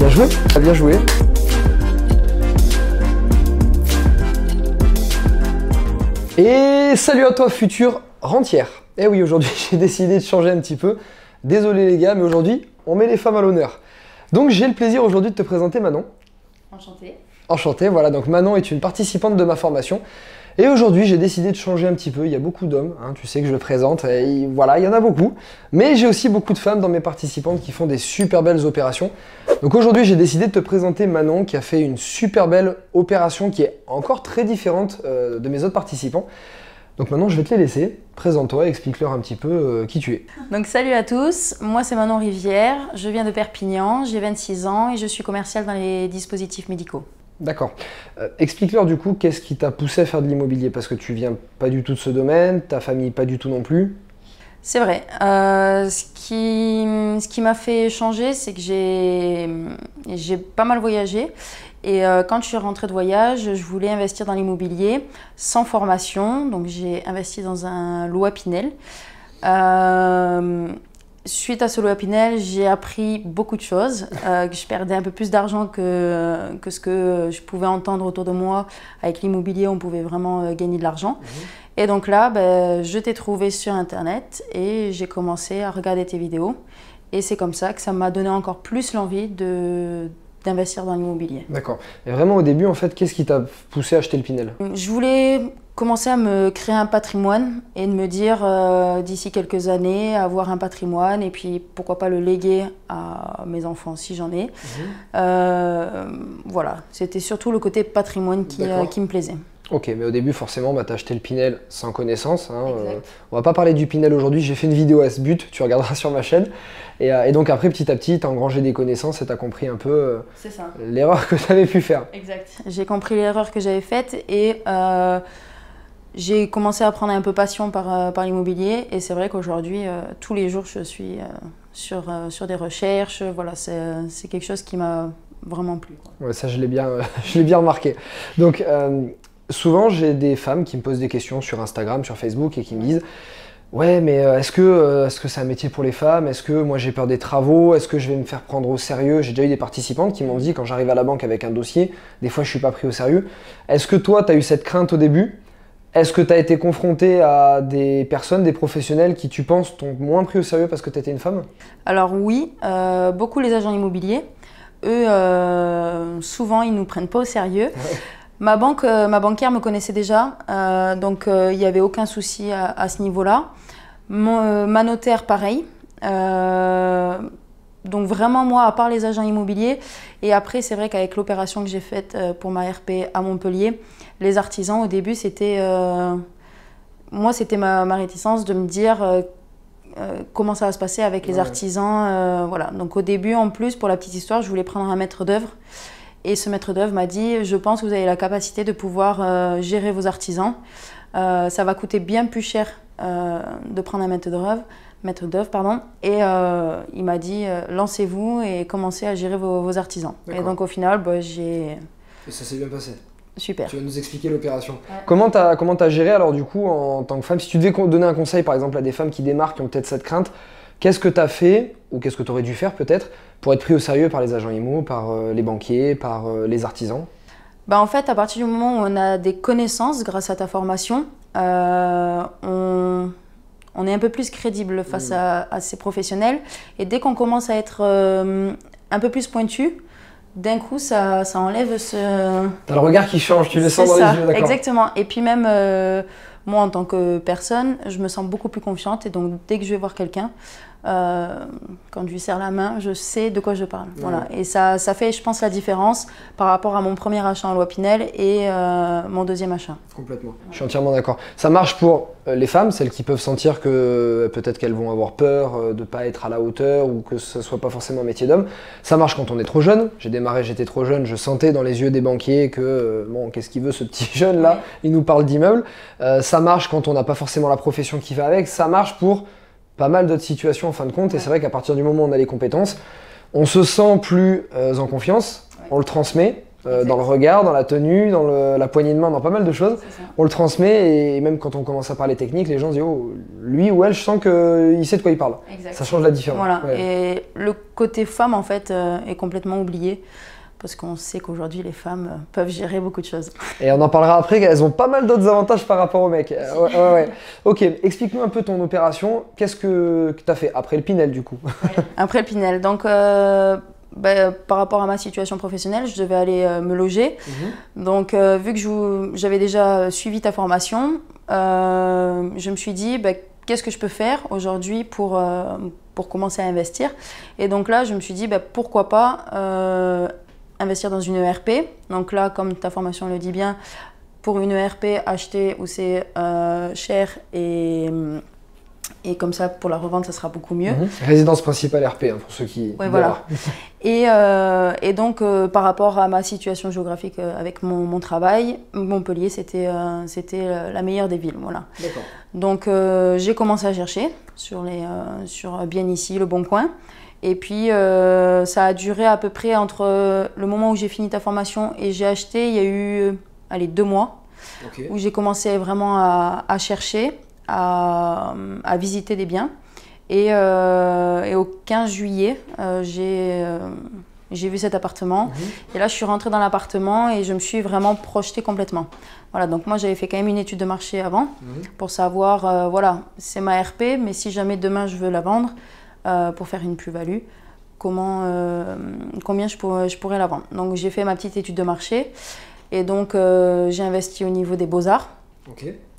Bien joué, bien joué. Et salut à toi future rentière. Eh oui, aujourd'hui j'ai décidé de changer un petit peu. Désolé les gars, mais aujourd'hui on met les femmes à l'honneur. Donc j'ai le plaisir aujourd'hui de te présenter Manon. Enchantée. Enchantée, voilà, donc Manon est une participante de ma formation. Et aujourd'hui j'ai décidé de changer un petit peu. Il y a beaucoup d'hommes, hein, tu sais que je le présente, et voilà, il y en a beaucoup. Mais j'ai aussi beaucoup de femmes dans mes participantes qui font des super belles opérations. Donc aujourd'hui j'ai décidé de te présenter Manon qui a fait une super belle opération qui est encore très différente de mes autres participants. Donc maintenant je vais te les laisser, présente-toi, explique-leur un petit peu qui tu es. Donc salut à tous, moi c'est Manon Rivière, je viens de Perpignan, j'ai 26 ans et je suis commerciale dans les dispositifs médicaux. D'accord. Explique-leur du coup qu'est-ce qui t'a poussé à faire de l'immobilier parce que tu viens pas du tout de ce domaine, ta famille pas du tout non plus. C'est vrai. Ce qui m'a fait changer, c'est que j'ai pas mal voyagé. Et quand je suis rentrée de voyage, je voulais investir dans l'immobilier sans formation. Donc j'ai investi dans un lot à Pinel. Suite à ce lot à Pinel, j'ai appris beaucoup de choses. Que je perdais un peu plus d'argent que ce que je pouvais entendre autour de moi. Avec l'immobilier, on pouvait vraiment gagner de l'argent. Et donc là, je t'ai trouvé sur Internet et j'ai commencé à regarder tes vidéos. Et c'est comme ça que ça m'a donné encore plus l'envie d'investir dans l'immobilier. D'accord. Et vraiment au début, en fait, qu'est-ce qui t'a poussé à acheter le Pinel? Je voulais commencer à me créer un patrimoine et de me dire d'ici quelques années avoir un patrimoine et puis pourquoi pas le léguer à mes enfants si j'en ai. Voilà, c'était surtout le côté patrimoine qui me plaisait. Ok, mais au début, forcément, t'as acheté le Pinel sans connaissance. Hein, on va pas parler du Pinel aujourd'hui, j'ai fait une vidéo à ce but, tu regarderas sur ma chaîne. Et donc après, petit à petit, t'as engrangé des connaissances et t'as compris un peu l'erreur que t'avais pu faire. Exact. J'ai compris l'erreur que j'avais faite et j'ai commencé à prendre un peu passion par l'immobilier. Et c'est vrai qu'aujourd'hui, tous les jours, je suis sur des recherches. Voilà, c'est quelque chose qui m'a vraiment plu, quoi. Ouais, ça, je l'ai bien remarqué. Donc, souvent, j'ai des femmes qui me posent des questions sur Instagram, sur Facebook et qui me disent « Ouais, mais est-ce que c'est un métier pour les femmes? Est-ce que moi j'ai peur des travaux? Est-ce que je vais me faire prendre au sérieux ?» J'ai déjà eu des participantes qui m'ont dit quand j'arrive à la banque avec un dossier, des fois je suis pas pris au sérieux. Est-ce que toi, tu as eu cette crainte au début? Est-ce que tu as été confronté à des personnes, des professionnels qui, tu penses, t'ont moins pris au sérieux parce que tu étais une femme? Alors oui, beaucoup les agents immobiliers. Eux, souvent, ils nous prennent pas au sérieux. Ouais. Ma banquière me connaissait déjà, donc il n'y avait aucun souci à ce niveau-là. Ma notaire, pareil. Donc vraiment, moi, à part les agents immobiliers, et après, c'est vrai qu'avec l'opération que j'ai faite pour ma RP à Montpellier, les artisans, au début, c'était moi, c'était ma réticence de me dire comment ça va se passer avec les artisans. Voilà. Donc au début, en plus, pour la petite histoire, je voulais prendre un maître d'œuvre. Et ce maître d'œuvre m'a dit « Je pense que vous avez la capacité de pouvoir gérer vos artisans. Ça va coûter bien plus cher de prendre un maître d'œuvre. Et il m'a dit « Lancez-vous et commencez à gérer vos artisans. » Et donc au final, j'ai... Et ça s'est bien passé. Super. Tu vas nous expliquer l'opération. Ouais. Comment t'as géré alors du coup en tant que femme? Si tu devais donner un conseil par exemple à des femmes qui démarrent, qui ont peut-être cette crainte, qu'est-ce que tu as fait, ou qu'est-ce que tu aurais dû faire peut-être, pour être pris au sérieux par les agents IMO, par les banquiers, par les artisans? En fait, à partir du moment où on a des connaissances grâce à ta formation, on est un peu plus crédible face à ces professionnels. Et dès qu'on commence à être un peu plus pointu, d'un coup, ça enlève ce... T'as le regard qui change, tu le sens dans les yeux, d'accord. Exactement. Et puis même, moi, en tant que personne, je me sens beaucoup plus confiante. Et donc, dès que je vais voir quelqu'un, quand je lui serre la main, je sais de quoi je parle. Voilà. Et ça fait, je pense, la différence par rapport à mon premier achat en loi Pinel et mon deuxième achat. Complètement. Je suis entièrement d'accord. Ça marche pour les femmes, celles qui peuvent sentir que peut-être qu'elles vont avoir peur de ne pas être à la hauteur ou que ce ne soit pas forcément un métier d'homme. Ça marche quand on est trop jeune. J'ai démarré, j'étais trop jeune, je sentais dans les yeux des banquiers que bon, qu'est-ce qu'il veut ce petit jeune là? Il nous parle d'immeubles. Ça marche quand on n'a pas forcément la profession qui va avec. Ça marche pour pas mal d'autres situations en fin de compte. Et c'est vrai qu'à partir du moment où on a les compétences, on se sent plus en confiance, on le transmet. dans le regard, dans la tenue, dans la poignée de main, dans pas mal de choses. On le transmet et même quand on commence à parler technique, les gens se disent oh, lui ou elle, je sens qu'il sait de quoi il parle. Exact. Ça change la différence. Voilà. Ouais. Et le côté femme en fait est complètement oublié. Parce qu'on sait qu'aujourd'hui, les femmes peuvent gérer beaucoup de choses. Et on en parlera après, elles ont pas mal d'autres avantages par rapport aux mecs. Ouais. Ok, explique-nous un peu ton opération. Qu'est-ce que tu as fait après le Pinel, du coup? Après le Pinel, donc par rapport à ma situation professionnelle, je devais aller me loger. Donc, vu que j'avais déjà suivi ta formation, je me suis dit, qu'est-ce que je peux faire aujourd'hui pour commencer à investir? Et donc là, je me suis dit, pourquoi pas investir dans une ERP. Donc là, comme ta formation le dit bien, pour une ERP, acheter où c'est cher et comme ça, pour la revente, ça sera beaucoup mieux. Résidence principale RP, hein, pour ceux qui... Oui, voilà. Et donc, par rapport à ma situation géographique avec mon travail, Montpellier, c'était la meilleure des villes. Voilà. D'accord. Donc, j'ai commencé à chercher sur Bien Ici, Le Bon Coin. Et puis, ça a duré à peu près entre le moment où j'ai fini ta formation et j'ai acheté, il y a eu 2 mois, où j'ai commencé vraiment à chercher, à visiter des biens. Et au 15 juillet, j'ai vu cet appartement. Et là, je suis rentrée dans l'appartement et je me suis vraiment projetée complètement. Voilà, donc moi, j'avais fait quand même une étude de marché avant pour savoir, voilà, c'est ma RP, mais si jamais demain, je veux la vendre, pour faire une plus-value, combien je pourrais la vendre. Donc j'ai fait ma petite étude de marché et donc j'ai investi au niveau des Beaux-Arts.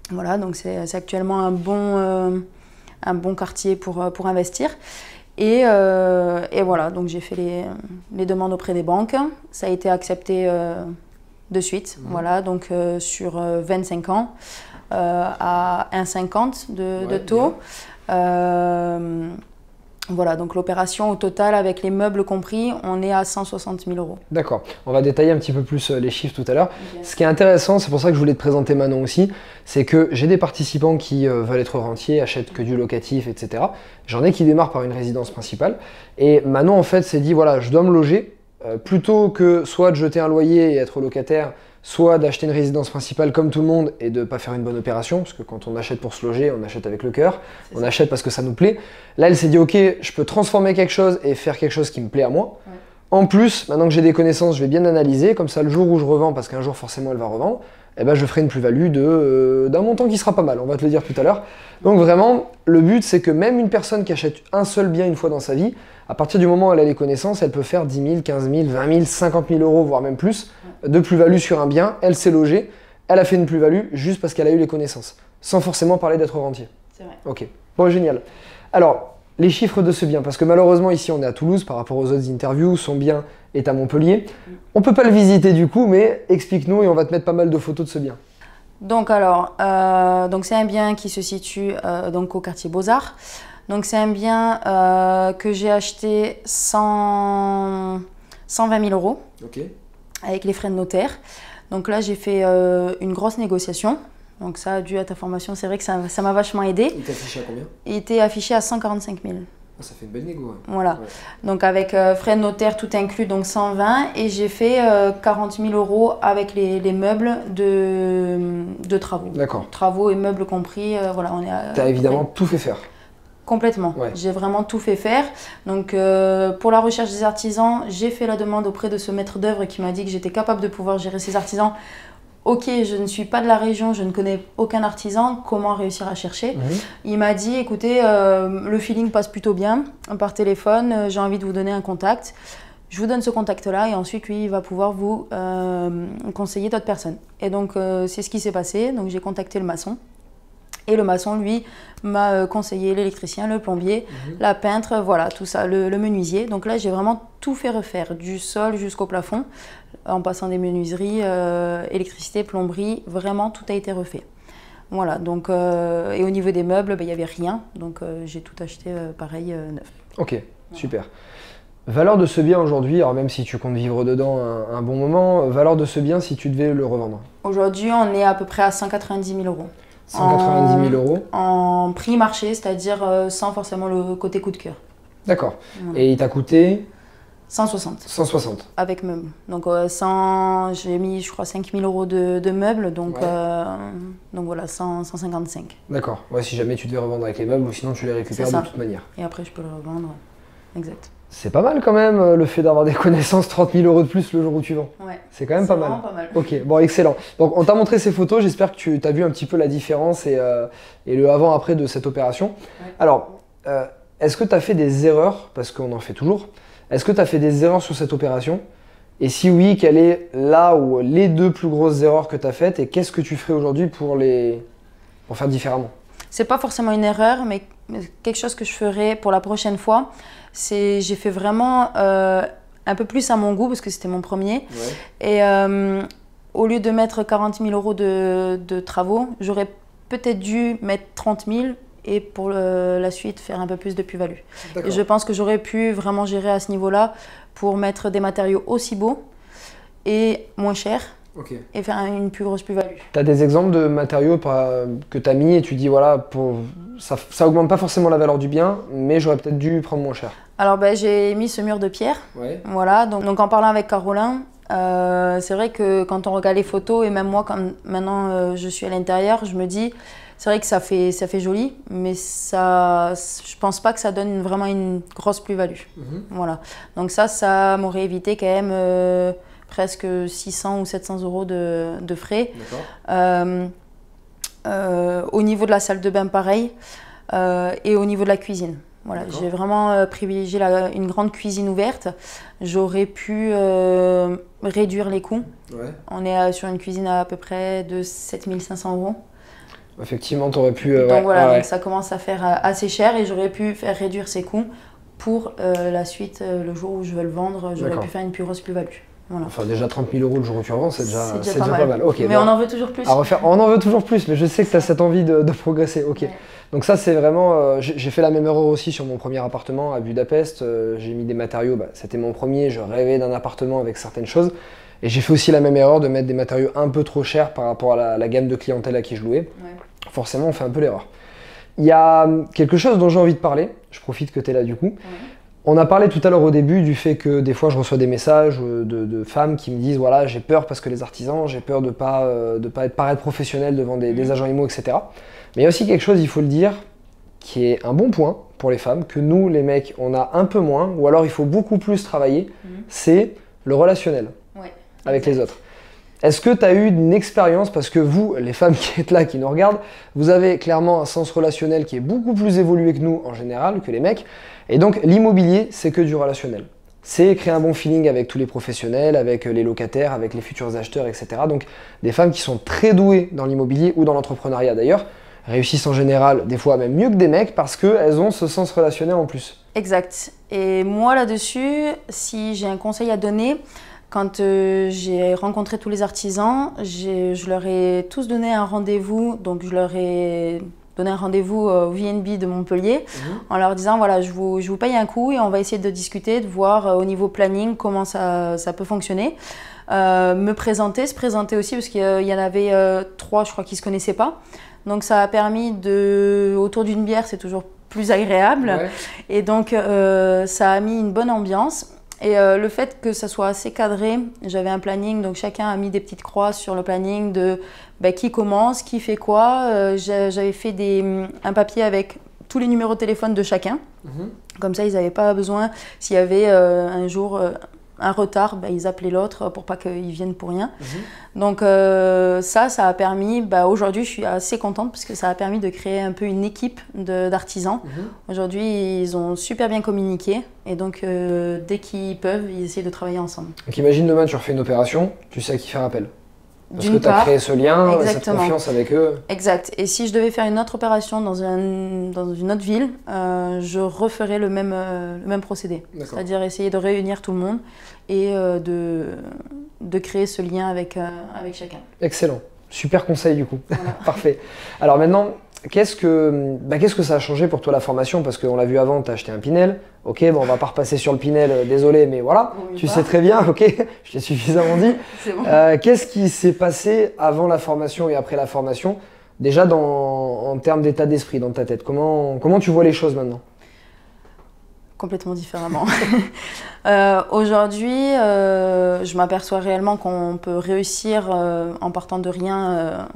Voilà, donc c'est actuellement un bon quartier pour investir. Et voilà, donc j'ai fait les demandes auprès des banques. Ça a été accepté de suite, voilà, donc sur 25 ans à 1,50 de taux. Voilà, donc l'opération au total, avec les meubles compris, on est à 160 000 €. D'accord, on va détailler un petit peu plus les chiffres tout à l'heure. Ce qui est intéressant, c'est pour ça que je voulais te présenter Manon aussi, c'est que j'ai des participants qui veulent être rentiers, achètent que du locatif, etc. J'en ai qui démarrent par une résidence principale. Et Manon, en fait, s'est dit, voilà, je dois me loger, plutôt que soit de jeter un loyer et être locataire, soit d'acheter une résidence principale comme tout le monde et de ne pas faire une bonne opération, parce que quand on achète pour se loger, on achète avec le cœur, on achète parce que ça nous plaît. Là, elle s'est dit, ok, je peux transformer quelque chose et faire quelque chose qui me plaît à moi. En plus, maintenant que j'ai des connaissances, je vais bien analyser, comme ça le jour où je revends, parce qu'un jour forcément elle va revendre, eh ben, je ferai une plus-value d'un montant qui sera pas mal, on va te le dire tout à l'heure. Donc vraiment, le but c'est que même une personne qui achète un seul bien une fois dans sa vie, à partir du moment où elle a les connaissances, elle peut faire 10 000, 15 000, 20 000, 50 000 €, voire même plus, de plus-value sur un bien. Elle s'est logée, elle a fait une plus-value juste parce qu'elle a eu les connaissances, sans forcément parler d'être rentier. C'est vrai. Ok, bon, génial. Alors, les chiffres de ce bien, parce que malheureusement ici on est à Toulouse par rapport aux autres interviews, son bien est à Montpellier. On peut pas le visiter du coup, mais explique-nous et on va te mettre pas mal de photos de ce bien. Donc alors, donc c'est un bien qui se situe donc au quartier Beaux-Arts. Donc c'est un bien que j'ai acheté 120 000 €, avec les frais de notaire. Donc là j'ai fait une grosse négociation. Donc ça, dû à ta formation, c'est vrai que ça m'a vachement aidé. Il était affiché à combien? Il était affiché à 145 000. Ah, ça fait une belle négo. Ouais. Voilà. Ouais. Donc avec frais de notaire tout inclus, donc 120. Et j'ai fait 40 000 € avec les meubles de travaux. D'accord. Travaux et meubles compris. Voilà, on est à... T'as évidemment tout fait faire. Complètement. Ouais. J'ai vraiment tout fait faire. Donc pour la recherche des artisans, j'ai fait la demande auprès de ce maître d'œuvre qui m'a dit que j'étais capable de pouvoir gérer ces artisans. Ok, je ne suis pas de la région, je ne connais aucun artisan, comment réussir à chercher? Il m'a dit, écoutez, le feeling passe plutôt bien par téléphone, j'ai envie de vous donner un contact. Je vous donne ce contact-là et ensuite, lui, il va pouvoir vous conseiller d'autres personnes. Et donc, c'est ce qui s'est passé. Donc, j'ai contacté le maçon. Et le maçon, lui, m'a conseillé l'électricien, le plombier, la peintre, voilà, tout ça, le menuisier. Donc là, j'ai vraiment tout fait refaire, du sol jusqu'au plafond, en passant des menuiseries, électricité, plomberie, vraiment tout a été refait. Voilà, donc, et au niveau des meubles, il n'y avait rien, donc j'ai tout acheté pareil, neuf. Ok, super. Valeur de ce bien aujourd'hui, alors même si tu comptes vivre dedans un bon moment, valeur de ce bien si tu devais le revendre? Aujourd'hui, on est à peu près à 190 000 €. 190 000 € en prix marché, c'est-à-dire sans forcément le côté coup de cœur. D'accord. Voilà. Et il t'a coûté? 160. 160. Avec meubles. Donc j'ai mis, je crois, 5 000 € de meubles, donc voilà, 155. D'accord. Ouais, si jamais tu devais revendre avec les meubles, ou sinon tu les récupères de toute manière. Et après, je peux les revendre. Exact. C'est pas mal quand même, le fait d'avoir des connaissances, 30 000 € de plus le jour où tu vends. Ouais. C'est quand même pas mal. Pas mal. Ok, bon, excellent. Donc on t'a montré ces photos, j'espère que tu as vu un petit peu la différence et le avant-après de cette opération. Ouais. Alors, est-ce que tu as fait des erreurs, parce qu'on en fait toujours, est-ce que tu as fait des erreurs sur cette opération? Et si oui, quelle est là ou les 2 plus grosses erreurs que tu as faites et qu'est-ce que tu ferais aujourd'hui pour faire différemment? C'est pas forcément une erreur, mais quelque chose que je ferais pour la prochaine fois, c'est j'ai fait vraiment un peu plus à mon goût parce que c'était mon premier. Ouais. Et au lieu de mettre 40 000 € de travaux, j'aurais peut-être dû mettre 30 000 et pour la suite faire un peu plus de plus-value. Et je pense que j'aurais pu vraiment gérer à ce niveau-là pour mettre des matériaux aussi beaux et moins chers. Okay. Et faire une plus grosse plus-value. Tu as des exemples de matériaux que tu as mis et tu dis voilà, ça augmente pas forcément la valeur du bien, mais j'aurais peut-être dû prendre moins cher. Alors j'ai mis ce mur de pierre. Ouais. Voilà, donc en parlant avec Caroline, c'est vrai que quand on regarde les photos et même moi quand maintenant je suis à l'intérieur, je me dis c'est vrai que ça fait joli, mais je pense pas que ça donne vraiment une grosse plus-value. Voilà, donc ça m'aurait évité quand même presque 600 ou 700 € de frais. Au niveau de la salle de bain, pareil. Et au niveau de la cuisine. Voilà, j'ai vraiment privilégié une grande cuisine ouverte. J'aurais pu réduire les coûts. Ouais. On est sur une cuisine à peu près de 7 500 €. Effectivement, tu aurais pu... donc voilà, donc ça commence à faire assez cher et j'aurais pu faire réduire ces coûts pour la suite, le jour où je veux le vendre, j'aurais pu faire une plus grosse plus-value. Voilà. Enfin déjà 30 000 € le jour où tu revends, c'est déjà pas mal. Okay, mais on en veut toujours plus. On en veut toujours plus, mais je sais que tu as cette envie de progresser. Okay. Ouais. Donc ça c'est vraiment... j'ai fait la même erreur aussi sur mon premier appartement à Budapest. J'ai mis des matériaux, c'était mon premier, je rêvais d'un appartement avec certaines choses. Et j'ai fait aussi la même erreur de mettre des matériaux un peu trop chers par rapport à la gamme de clientèle à qui je louais. Ouais. Forcément on fait un peu l'erreur. Il y a quelque chose dont j'ai envie de parler, je profite que tu es là du coup. Ouais. On a parlé tout à l'heure au début du fait que des fois je reçois des messages de femmes qui me disent voilà j'ai peur parce que les artisans, j'ai peur de pas paraître professionnel devant des agents IMO, etc. Mais il y a aussi quelque chose, il faut le dire, qui est un bon point pour les femmes, que nous les mecs on a un peu moins, ou alors il faut beaucoup plus travailler, c'est le relationnel avec les autres. Est-ce que tu as eu une expérience, parce que vous, les femmes qui êtes là, qui nous regardent, vous avez clairement un sens relationnel qui est beaucoup plus évolué que nous en général, que les mecs, et donc l'immobilier, c'est que du relationnel. C'est créer un bon feeling avec tous les professionnels, avec les locataires, avec les futurs acheteurs, etc. Donc des femmes qui sont très douées dans l'immobilier ou dans l'entrepreneuriat d'ailleurs, réussissent en général des fois même mieux que des mecs parce qu'elles ont ce sens relationnel en plus. Exact. Et moi là-dessus, si j'ai un conseil à donner, quand j'ai rencontré tous les artisans, je leur ai tous donné un rendez-vous, donc je leur ai donné un rendez-vous au VNB de Montpellier en leur disant voilà, je vous paye un coup et on va essayer de discuter, de voir au niveau planning comment ça peut fonctionner. Me présenter, se présenter aussi parce qu'il y en avait 3 je crois qui ne se connaissaient pas. Donc ça a permis autour d'une bière c'est toujours plus agréable. Ouais. Et donc ça a mis une bonne ambiance. Et le fait que ça soit assez cadré, j'avais un planning, donc chacun a mis des petites croix sur le planning de qui commence, qui fait quoi. J'avais fait un papier avec tous les numéros de téléphone de chacun. Comme ça, ils n'avaient pas besoin, s'il y avait un jour un retard, ils appelaient l'autre pour pas qu'il vienne pour rien. Donc ça a permis, aujourd'hui je suis assez contente parce que ça a permis de créer un peu une équipe d'artisans. Aujourd'hui ils ont super bien communiqué et donc dès qu'ils peuvent, ils essaient de travailler ensemble. Donc imagine demain tu refais une opération, tu sais à qui faire appel. Parce que tu as créé ce lien, cette confiance avec eux. Exact. Et si je devais faire une autre opération dans une autre ville, je referais le même procédé. C'est-à-dire essayer de réunir tout le monde et de créer ce lien avec chacun. Excellent. Super conseil du coup. Voilà. Parfait. Alors maintenant, qu'est-ce que ça a changé pour toi la formation? Parce qu'on l'a vu avant, tu as acheté un Pinel. Ok, bon, on va pas repasser sur le Pinel, désolé, mais voilà, tu sais très bien, ok, je t'ai suffisamment dit. C'est bon. Qu'est-ce qui s'est passé avant la formation et après la formation? Déjà en termes d'état d'esprit dans ta tête, comment tu vois les choses maintenant? complètement différemment. Aujourd'hui, je m'aperçois réellement qu'on peut réussir en partant de rien.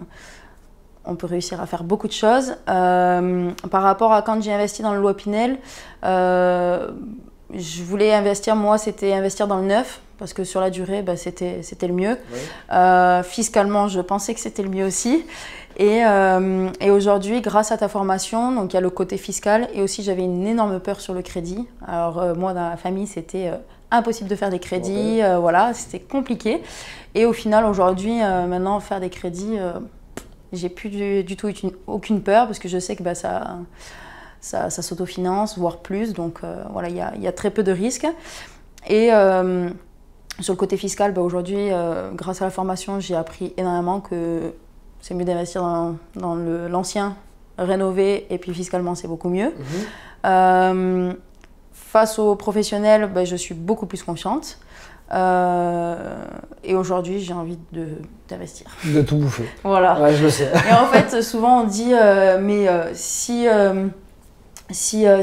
On peut réussir à faire beaucoup de choses. Par rapport à quand j'ai investi dans le Loi Pinel, je voulais investir, moi, c'était investir dans le neuf, parce que sur la durée, bah, c'était le mieux. Oui. Fiscalement, je pensais que c'était le mieux aussi. Et aujourd'hui, grâce à ta formation, donc il y a le côté fiscal, et aussi j'avais une énorme peur sur le crédit. Alors moi, dans la famille, c'était impossible de faire des crédits, voilà, c'était compliqué. Et au final, aujourd'hui, maintenant, faire des crédits, j'ai plus du tout aucune peur, parce que je sais que bah, ça s'autofinance, voire plus, donc voilà, il y a très peu de risques. Et sur le côté fiscal, bah, aujourd'hui, grâce à la formation, j'ai appris énormément que c'est mieux d'investir dans l'ancien, rénové, et puis fiscalement, c'est beaucoup mieux. Face aux professionnels, bah, je suis beaucoup plus confiante. Et aujourd'hui, j'ai envie d'investir. De tout bouffer. Voilà. Ouais, je le sais. Et en fait, souvent, on dit, si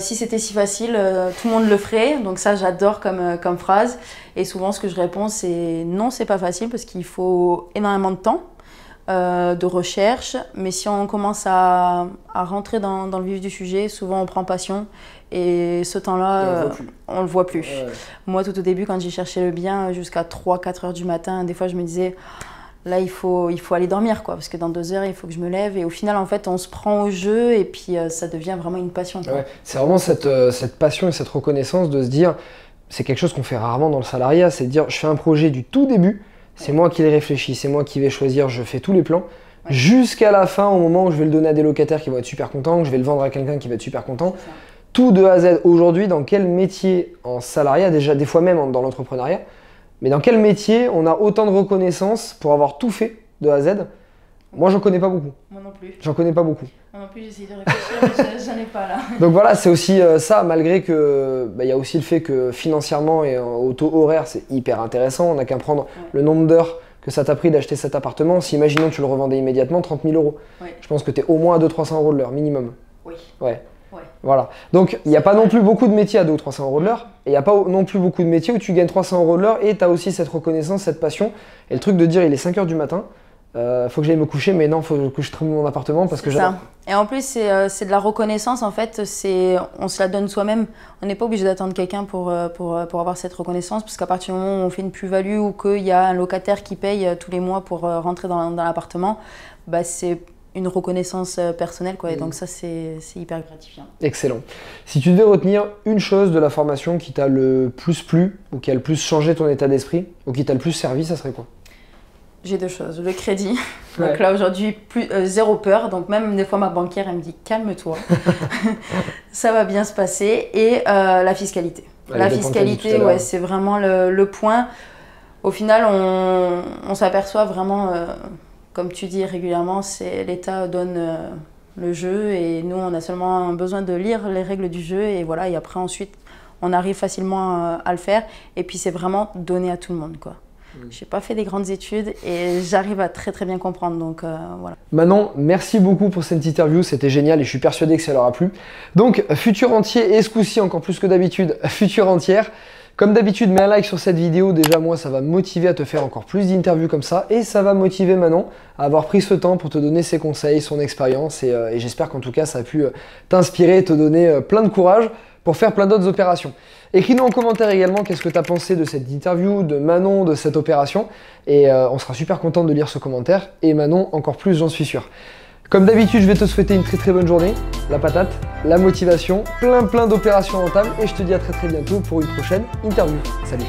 c'était si facile, tout le monde le ferait. Donc ça, j'adore comme phrase. Et souvent, ce que je réponds, c'est non, c'est pas facile parce qu'il faut énormément de temps, de recherche. Mais si on commence à rentrer dans le vif du sujet, souvent on prend passion. Et ce temps-là, on le voit plus. Ouais. Moi, tout au début, quand j'ai cherché le bien, jusqu'à 3-4 heures du matin, des fois, je me disais, là, il faut aller dormir, quoi, parce que dans 2 heures, il faut que je me lève. Et au final, en fait, on se prend au jeu et puis ça devient vraiment une passion. Ouais. C'est vraiment cette passion et cette reconnaissance de se dire, c'est quelque chose qu'on fait rarement dans le salariat, c'est de dire, je fais un projet du tout début, c'est moi qui l'ai réfléchi, c'est moi qui vais choisir, je fais tous les plans, jusqu'à la fin, au moment où je vais le donner à des locataires qui vont être super contents, que je vais le vendre à quelqu'un qui va être super content. Tout de A à Z. Aujourd'hui, dans quel métier en salariat, déjà des fois même dans l'entrepreneuriat, mais dans quel métier on a autant de reconnaissance pour avoir tout fait de A à Z? Moi, j'en connais pas beaucoup. Moi non plus. J'en connais pas beaucoup. Moi non plus, j'essaie de réfléchir, mais j'en ai pas là. Donc voilà, c'est aussi ça, malgré que y a aussi le fait que financièrement et au taux horaire, c'est hyper intéressant. On n'a qu'à prendre le nombre d'heures que ça t'a pris d'acheter cet appartement. Si imaginons que tu le revendais immédiatement, 30 000 €. Je pense que tu es au moins à 200-300 € de l'heure, minimum. Oui. Ouais. Voilà. Donc, il n'y a pas non plus beaucoup de métiers à 200 ou 300 € de l'heure. Et il n'y a pas non plus beaucoup de métiers où tu gagnes 300 € de l'heure et tu as aussi cette reconnaissance, cette passion. Et le truc de dire, il est 5 h du matin, faut que j'aille me coucher, mais non, faut que je trouve mon appartement parce que j'adore. Et en plus, c'est de la reconnaissance, en fait, on se la donne soi-même. On n'est pas obligé d'attendre quelqu'un pour avoir cette reconnaissance, parce qu'à partir du moment où on fait une plus-value ou qu'il y a un locataire qui paye tous les mois pour rentrer dans l'appartement, bah, c'est une reconnaissance personnelle, quoi. Et donc ça, c'est hyper gratifiant. Excellent. Si tu devais retenir une chose de la formation qui t'a le plus plu, ou qui a le plus changé ton état d'esprit, ou qui t'a le plus servi, ça serait quoi? J'ai 2 choses. Le crédit. Donc là, aujourd'hui, zéro peur. Donc même des fois, ma banquière, elle me dit, calme-toi. Ça va bien se passer. Et la fiscalité. La fiscalité, ouais, c'est vraiment le point. Au final, on s'aperçoit vraiment... Comme tu dis régulièrement, l'État donne le jeu et nous, on a seulement besoin de lire les règles du jeu et voilà. Et après, ensuite, on arrive facilement à le faire. Et puis, c'est vraiment donné à tout le monde, quoi. J'ai pas fait des grandes études et j'arrive à très très bien comprendre, donc voilà. Manon, merci beaucoup pour cette interview, c'était génial et je suis persuadé que ça leur a plu. Donc, futur entier et ce coup-ci, encore plus que d'habitude, futur entière. Comme d'habitude, mets un like sur cette vidéo, déjà moi ça va me motiver à te faire encore plus d'interviews comme ça et ça va motiver Manon à avoir pris ce temps pour te donner ses conseils, son expérience et j'espère qu'en tout cas ça a pu t'inspirer et te donner plein de courage pour faire plein d'autres opérations. Écris-nous en commentaire également qu'est-ce que tu as pensé de cette interview, de Manon, de cette opération et on sera super content de lire ce commentaire et Manon encore plus, j'en suis sûr. Comme d'habitude, je vais te souhaiter une très très bonne journée, la patate, la motivation, plein d'opérations rentables et je te dis à très très bientôt pour une prochaine interview. Salut!